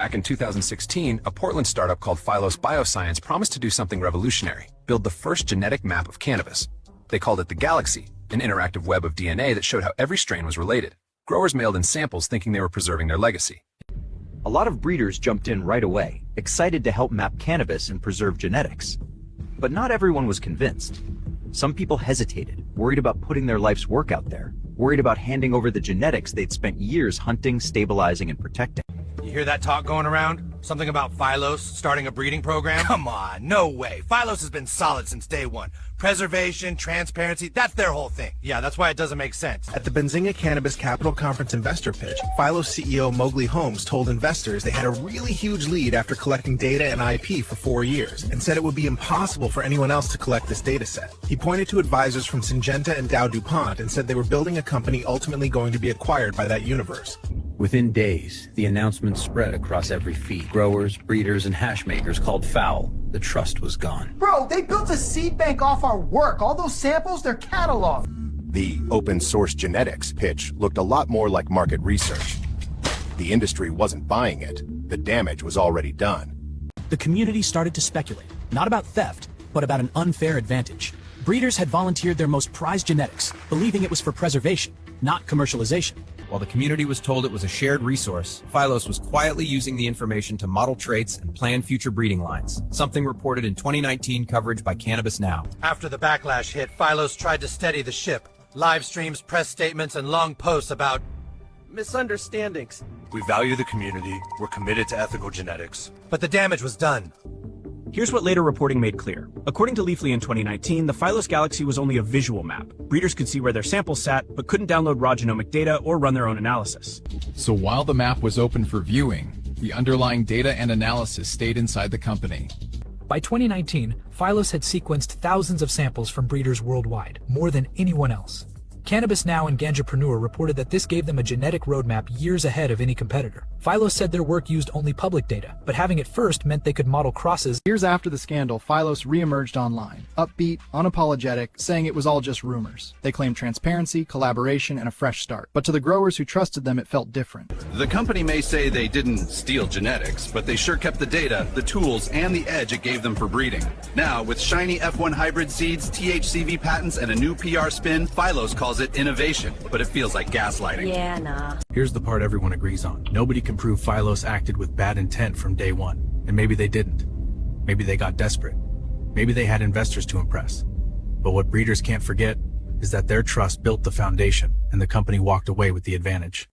Back in 2016, a Portland startup called Phylos Bioscience promised to do something revolutionary, build the first genetic map of cannabis. They called it the Galaxy, an interactive web of DNA that showed how every strain was related. Growers mailed in samples thinking they were preserving their legacy. A lot of breeders jumped in right away, excited to help map cannabis and preserve genetics. But not everyone was convinced. Some people hesitated, worried about putting their life's work out there, worried about handing over the genetics they'd spent years hunting, stabilizing, and protecting. You hear that talk going around? Something about Phylos starting a breeding program? Come on, no way. Phylos has been solid since day one. Preservation, transparency, that's their whole thing. Yeah, that's why it doesn't make sense. At the Benzinga Cannabis Capital Conference investor pitch, Phylos CEO Mowgli Holmes told investors they had a really huge lead after collecting data and IP for 4 years, and said it would be impossible for anyone else to collect this data set. He pointed to advisors from Syngenta and Dow DuPont and said they were building a company ultimately going to be acquired by that universe. Within days, the announcement spread across every feed. Growers, breeders, and hash makers called foul. The trust was gone. Bro, they built a seed bank off our work. All those samples, they're cataloged. The open source genetics pitch looked a lot more like market research. The industry wasn't buying it. The damage was already done. The community started to speculate, not about theft, but about an unfair advantage. Breeders had volunteered their most prized genetics, believing it was for preservation, not commercialization. While the community was told it was a shared resource, Phylos was quietly using the information to model traits and plan future breeding lines, something reported in 2019 coverage by Cannabis Now. After the backlash hit, Phylos tried to steady the ship. Live streams, press statements, and long posts about misunderstandings. We value the community. We're committed to ethical genetics. But the damage was done. Here's what later reporting made clear. According to Leafly in 2019, the Phylos Galaxy was only a visual map. Breeders could see where their samples sat, but couldn't download raw genomic data or run their own analysis. So while the map was open for viewing, the underlying data and analysis stayed inside the company. By 2019, Phylos had sequenced thousands of samples from breeders worldwide, more than anyone else. Cannabis Now and Ganjapreneur reported that this gave them a genetic roadmap years ahead of any competitor. Phylos said their work used only public data, but having it first meant they could model crosses. Years after the scandal, Phylos re-emerged online, upbeat, unapologetic, saying it was all just rumors. They claimed transparency, collaboration, and a fresh start. But to the growers who trusted them, it felt different. The company may say they didn't steal genetics, but they sure kept the data, the tools, and the edge it gave them for breeding. Now, with shiny F1 hybrid seeds, THCV patents, and a new PR spin, Phylos calls it innovation, but it feels like gaslighting. Yeah, nah. Here's the part everyone agrees on. Nobody can prove Phylos acted with bad intent from day one. And maybe they didn't. Maybe they got desperate. Maybe they had investors to impress. But what breeders can't forget is that their trust built the foundation, and the company walked away with the advantage.